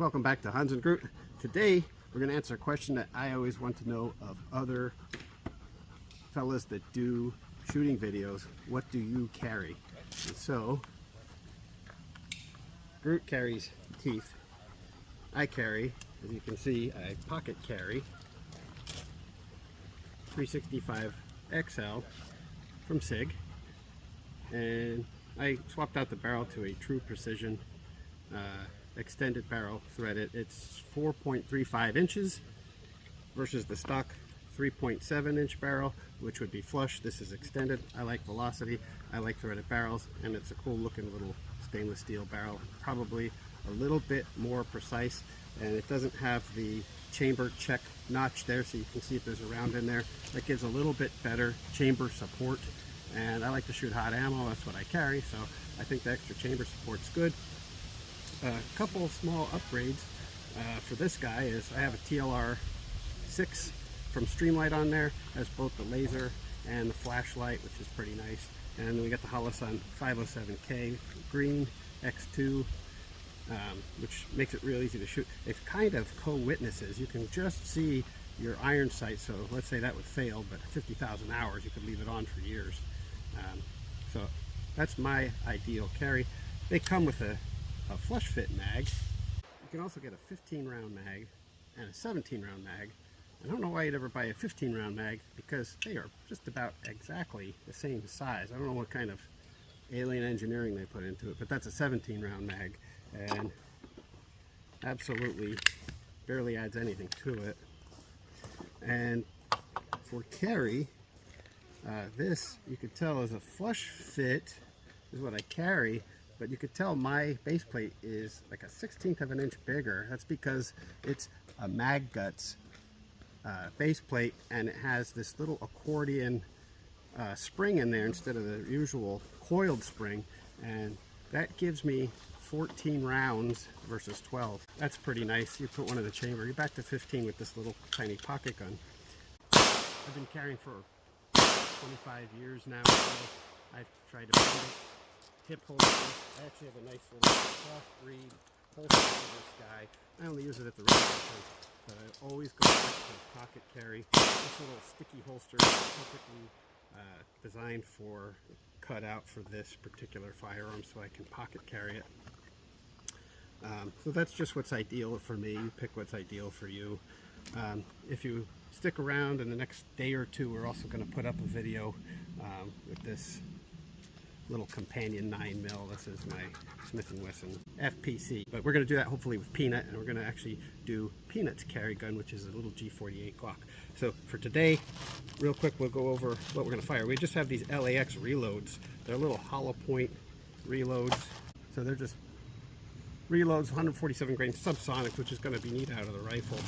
welcome back to Hans and Groot. Today we're going to answer a question that I always want to know of other fellas that do shooting videos. What do you carry? And so Groot carries teeth. I carry, as you can see, I pocket carry 365 XL from SIG, and I swapped out the barrel to a true precision extended barrel threaded. It's 4.35 inches versus the stock 3.7 inch barrel, which would be flush. This is extended. I like velocity, I like threaded barrels, and it's a cool looking little stainless steel barrel, probably a little bit more precise, and it doesn't have the chamber check notch there, so you can see if there's a round in there. That gives a little bit better chamber support, and I like to shoot hot ammo. That's what I carry, so I think the extra chamber support's good. A couple small upgrades for this guy is I have a TLR 6 from Streamlight on there. Has both the laser and the flashlight, which is pretty nice. And then we got the Holosun 507K green X2, which makes it real easy to shoot. It's kind of co-witnesses. You can just see your iron sight, so let's say that would fail, but 50,000 hours, you could leave it on for years. So that's my ideal carry. They come with a flush fit mag. You can also get a 15 round mag and a 17 round mag. I don't know why you'd ever buy a 15 round mag, because they are just about exactly the same size. I don't know what kind of alien engineering they put into it, but that's a 17 round mag and absolutely barely adds anything to it. And for carry, this you could tell is a flush fit is what I carry, but you could tell my base plate is like a 1/16 of an inch bigger. That's because it's a mag guts base plate, and it has this little accordion spring in there instead of the usual coiled spring, and that gives me 14 rounds versus 12. That's pretty nice. You put one in the chamber, you're back to 15 with this little tiny pocket gun. I've been carrying for 25 years now, so I've tried to find it. Hip holster. I actually have a nice little cross-breed holster for this guy. I only use it at the restaurant, but I always go back to pocket carry. This little sticky holster is perfectly designed for, cut out for this particular firearm, so I can pocket carry it. So that's just what's ideal for me. You pick what's ideal for you. If you stick around, in the next day or two, we're also going to put up a video with this little companion 9mm. This is my Smith & Wesson FPC, but we're going to do that hopefully with Peanut, and we're going to actually do Peanut's carry gun, which is a little G48 Glock. So for today, real quick, we'll go over what we're going to fire. We just have these LAX reloads. They're little hollow point reloads, so they're just reloads, 147 grain subsonics, which is going to be neat out of the rifle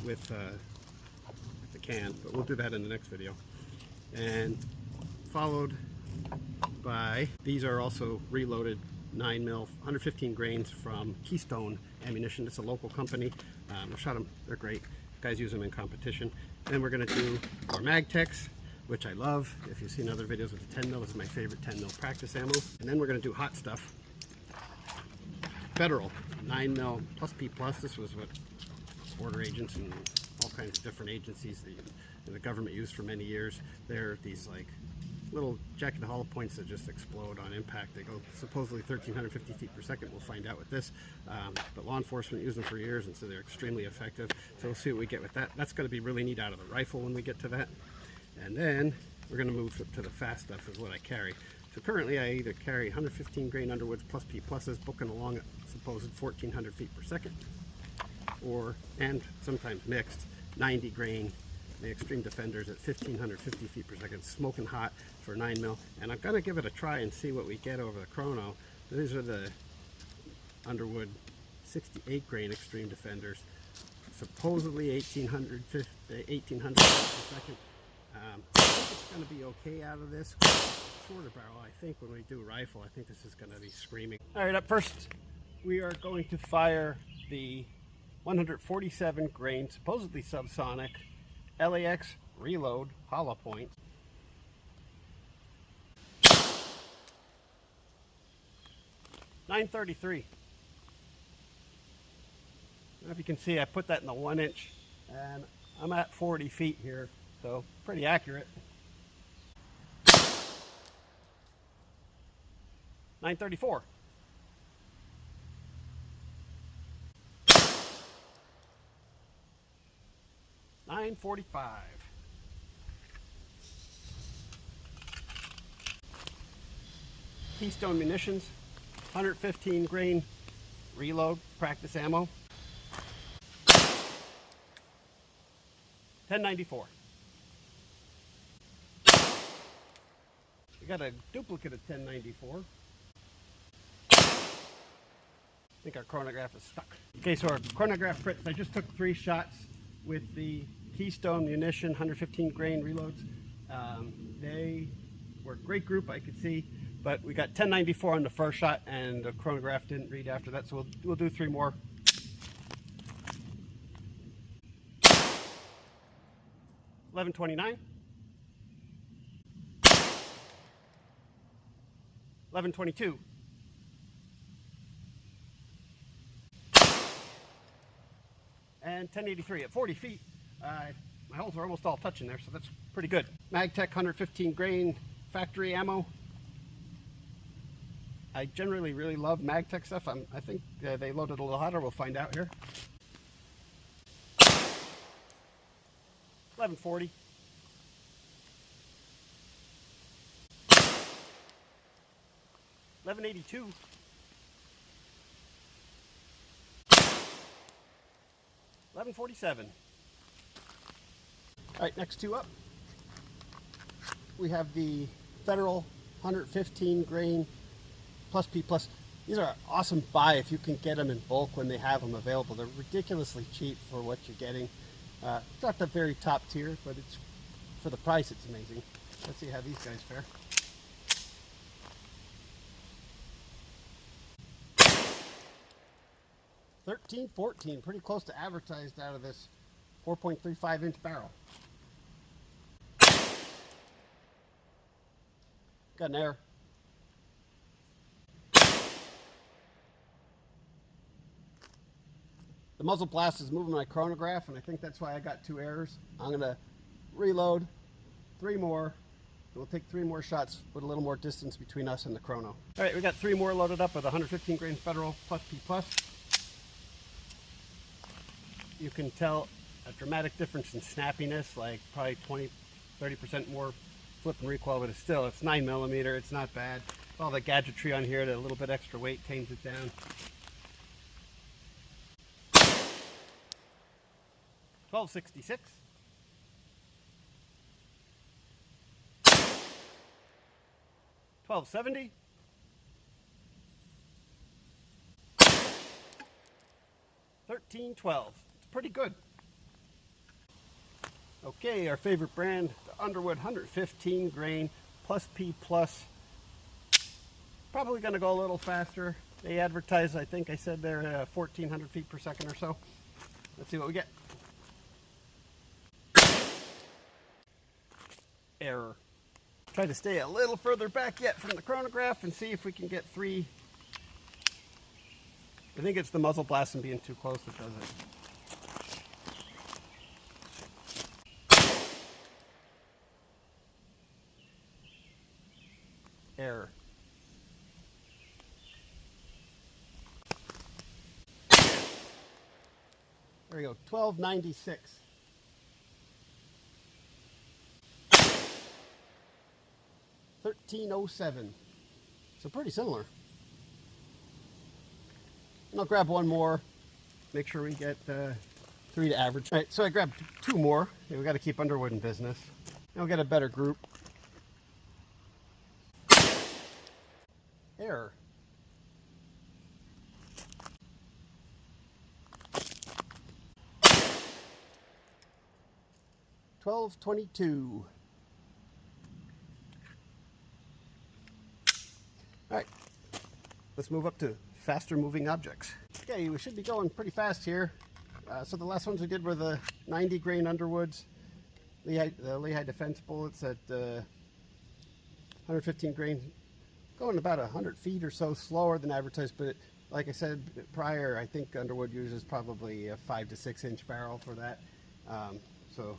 with the can, but we'll do that in the next video. And followed by, these are also reloaded 9mm, 115 grains from Keystone Ammunition. It's a local company. I've shot them, they're great. Guys use them in competition. And we're going to do our Magtex, which I love. If you've seen other videos with the 10mm, it's my favorite 10mm practice ammo. And then we're going to do hot stuff. Federal 9mm plus P+. This was what border agents and all kinds of different agencies the government used for many years. They're these like little jacket hollow points that just explode on impact. They go supposedly 1,350 feet per second. We'll find out with this, but law enforcement used them for years, and so they're extremely effective. So we'll see what we get with that. That's going to be really neat out of the rifle when we get to that. And then we're going to move to the fast stuff, is what I carry. So currently I either carry 115 grain Underwoods plus P+, booking along at supposed 1,400 feet per second, and sometimes mixed 90 grain, the Extreme Defenders at 1,550 feet per second, smoking hot for 9mm. And I'm going to give it a try and see what we get over the chrono. These are the Underwood 68 grain Extreme Defenders, supposedly 1,800 feet per second. I think it's going to be okay out of this. Shorter barrel, I think when we do rifle, I think this is going to be screaming. All right, up first, we are going to fire the 147 grain, supposedly subsonic, LAX reload hollow point. .933. know if you can see, I put that in the 1 inch, and I'm at 40 feet here, so pretty accurate. 934. $9.45. Keystone Munitions, 115 grain reload practice ammo. $10.94. We got a duplicate of $10.94. I think our chronograph is stuck. Okay, so our chronograph Fritz, I just took 3 shots with the Keystone Munition 115 grain reloads. They were a great group, I could see, but we got $10.94 on the first shot, and the chronograph didn't read after that, so we'll do 3 more. $11.29. $11.22. And $10.83 at 40 feet. My holes are almost all touching there, so that's pretty good. MagTech 115 grain factory ammo. I generally really love MagTech stuff. I think they loaded a little hotter. We'll find out here. $11.40. $11.82. $11.47. All right, next 2 up. We have the Federal 115 grain plus P plus. These are an awesome buy if you can get them in bulk when they have them available. They're ridiculously cheap for what you're getting. It's not the very top tier, but it's for the price, it's amazing. Let's see how these guys fare. $13.14, pretty close to advertised out of this 4.35 inch barrel. Got an error. The muzzle blast is moving my chronograph, and I think that's why I got 2 errors. I'm gonna reload 3 more. We'll take 3 more shots with a little more distance between us and the chrono. All right, we got 3 more loaded up with 115 grain Federal plus P plus. You can tell a dramatic difference in snappiness, like probably 20-30% more flip and recoil, but it's 9mm. It's not bad. All the gadgetry on here, the little bit extra weight tames it down. $12.66. $12.70. $13.12. It's pretty good. Okay, our favorite brand, the Underwood 115 grain plus P plus. Probably going to go a little faster. They advertise, I think I said they're 1,400 feet per second or so. Let's see what we get. Error. Try to stay a little further back yet from the chronograph and see if we can get 3. I think it's the muzzle blast and being too close that does it. Error. There we go, 12.96. $13.07. So pretty similar. And I'll grab 1 more. Make sure we get 3 to average. All right, so I grabbed 2 more. Yeah, we got to keep Underwood in business. Now we'll get a better group. Error. $12.22. All right, let's move up to faster moving objects. Okay, we should be going pretty fast here. So the last ones we did were the 90 grain Underwoods, the Lehigh Defense bullets at 115 grain, going about 100 feet or so slower than advertised, but like I said prior, I think Underwood uses probably a 5 to 6 inch barrel for that. So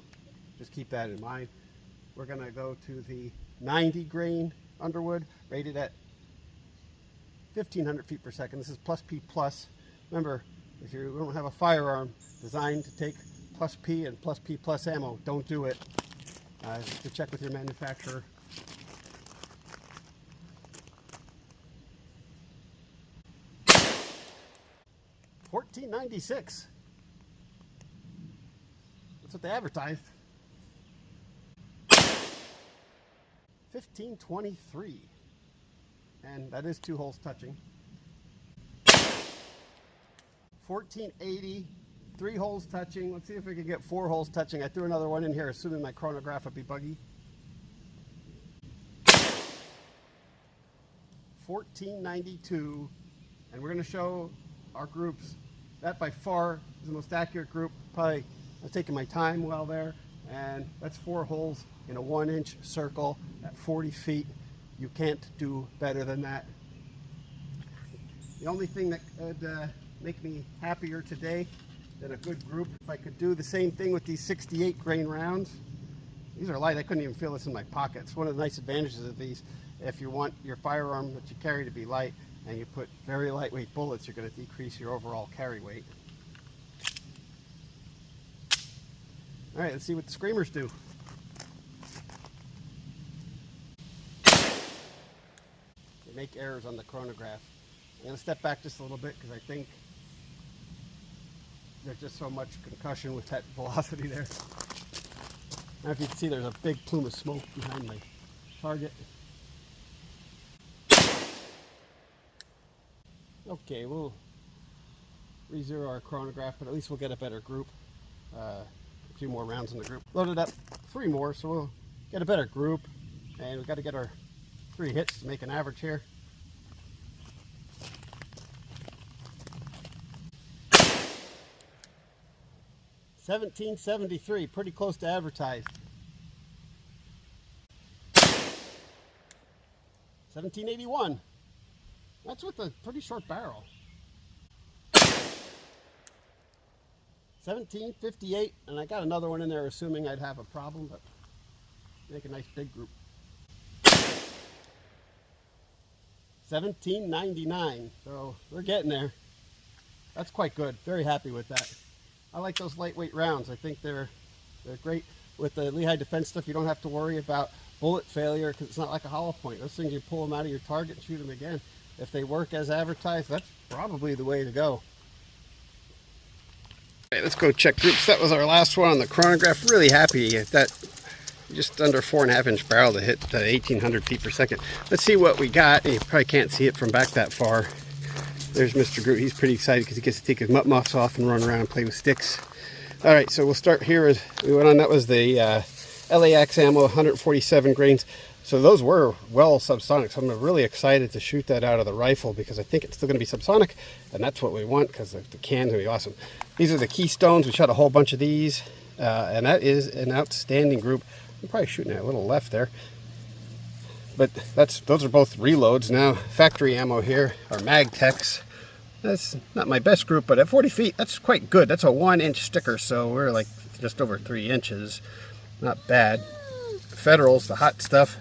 just keep that in mind. We're going to go to the 90 grain Underwood, rated at 1,500 feet per second. This is plus P plus. Remember, if you don't have a firearm designed to take plus P and plus P plus ammo, don't do it. To check with your manufacturer. $14.96. That's what they advertised. $15.23. And that is 2 holes touching. $14.80. 3 holes touching. Let's see if we can get 4 holes touching. I threw another one in here, assuming my chronograph would be buggy. $14.92. And we're going to show our groups. That by far is the most accurate group. Probably I'm taking my time well there. And that's 4 holes in a 1-inch circle at 40 feet. You can't do better than that. The only thing that could make me happier today than a good group, if I could do the same thing with these 68 grain rounds. These are light. I couldn't even feel this in my pocket. It's one of the nice advantages of these. If you want your firearm that you carry to be light and you put very lightweight bullets, you're going to decrease your overall carry weight. All right, let's see what the screamers do. They make errors on the chronograph. I'm going to step back just a little bit because I think there's just so much concussion with that velocity there. Now if you can see, there's a big plume of smoke behind my target. Okay, we'll re-zero our chronograph, but at least we'll get a better group. A few more rounds in the group. Loaded up 3 more, so we'll get a better group. And we've got to get our 3 hits to make an average here. $17.73, pretty close to advertised. $17.81. That's with a pretty short barrel. $17.58, and I got another one in there assuming I'd have a problem, but make a nice big group. $17.99, so we're getting there. That's quite good. Very happy with that. I like those lightweight rounds. I think they're great. With the Lehigh Defense stuff, you don't have to worry about bullet failure because it's not like a hollow point. Those things, you pull them out of your target and shoot them again. If they work as advertised, that's probably the way to go. Okay, let's go check groups. That was our last one on the chronograph. Really happy at that. Just under 4.5 inch barrel to hit 1,800 feet per second. Let's see what we got. You probably can't see it from back that far. There's Mr. Groot. He's pretty excited because he gets to take his muffs off and run around and play with sticks. All right, so we'll start here. We went on, that was the LAX ammo, 147 grains. So those were well subsonic. So I'm really excited to shoot that out of the rifle because I think it's still going to be subsonic, and that's what we want because the can's going to be awesome. These are the Keystones. We shot a whole bunch of these, and that is an outstanding group. I'm probably shooting at a little left there. But those are both reloads. Now, factory ammo here, our Magtex. That's not my best group, but at 40 feet, that's quite good. That's a 1-inch sticker, so we're like just over 3 inches. Not bad. Federals, the hot stuff,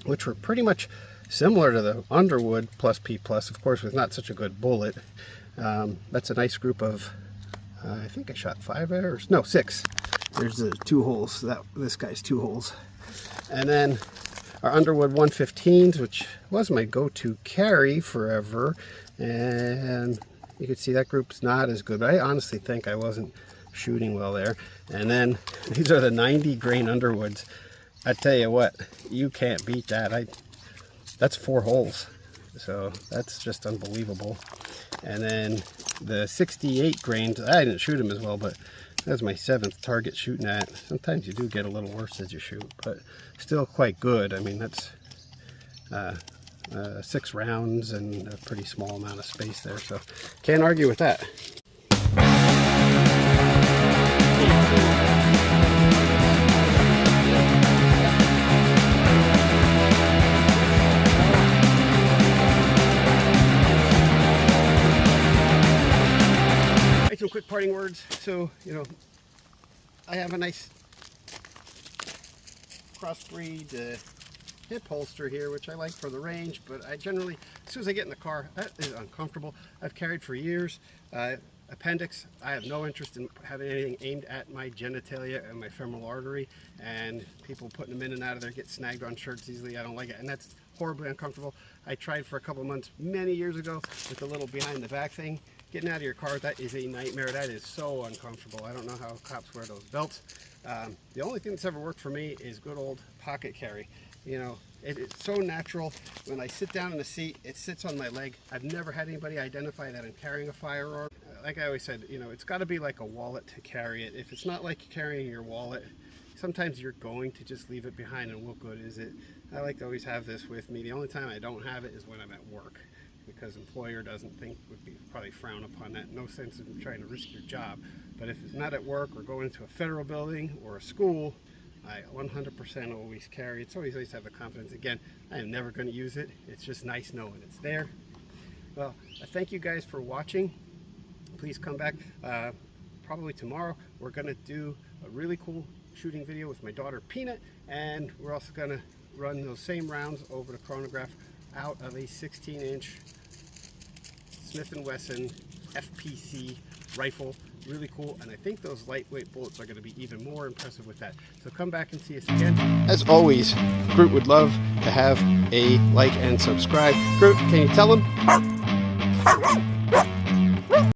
which were pretty much similar to the Underwood plus P+, of course, with not such a good bullet. That's a nice group of, I think I shot 5 arrows. No, 6. There's the 2 holes. This guy's 2 holes. And then our Underwood 115s, which was my go-to carry forever. And you can see that group's not as good, but I honestly think I wasn't shooting well there. And then these are the 90 grain Underwoods. I tell you what, you can't beat that. That's 4 holes, so that's just unbelievable. And then the 68 grains, I didn't shoot them as well, but that was my 7th target shooting at. Sometimes you do get a little worse as you shoot, but still quite good. I mean, that's 6 rounds and a pretty small amount of space there, so can't argue with that. parting words. So, you know, I have a nice crossbreed hip holster here, which I like for the range, but I generally, as soon as I get in the car, that is uncomfortable. I've carried for years. Appendix, I have no interest in having anything aimed at my genitalia and my femoral artery, and people putting them in and out of there get snagged on shirts easily. I don't like it, and that's horribly uncomfortable. I tried for a couple months many years ago with the little behind the back thing. Getting out of your car, that is a nightmare. That is so uncomfortable. I don't know how cops wear those belts. The only thing that's ever worked for me is good old pocket carry. You know, it's so natural. When I sit down in the seat, it sits on my leg. I've never had anybody identify that I'm carrying a firearm. Like I always said, you know, it's got to be like a wallet to carry it. If it's not like carrying your wallet, sometimes you're going to just leave it behind, and what good is it? I like to always have this with me. The only time I don't have it is when I'm at work, because employer doesn't think would be probably frown upon that. No sense in trying to risk your job. But if it's not at work or going into a federal building or a school, I 100% always carry. It's always nice to have the confidence. Again, I am never going to use it. It's just nice knowing it's there. Well, I thank you guys for watching. Please come back probably tomorrow. We're going to do a really cool shooting video with my daughter Peanut, and we're also going to run those same rounds over the chronograph out of a 16-inch Smith & Wesson FPC rifle. Really cool, and I think those lightweight bullets are going to be even more impressive with that. So come back and see us again. As always, Groot would love to have a like and subscribe. Groot, can you tell them?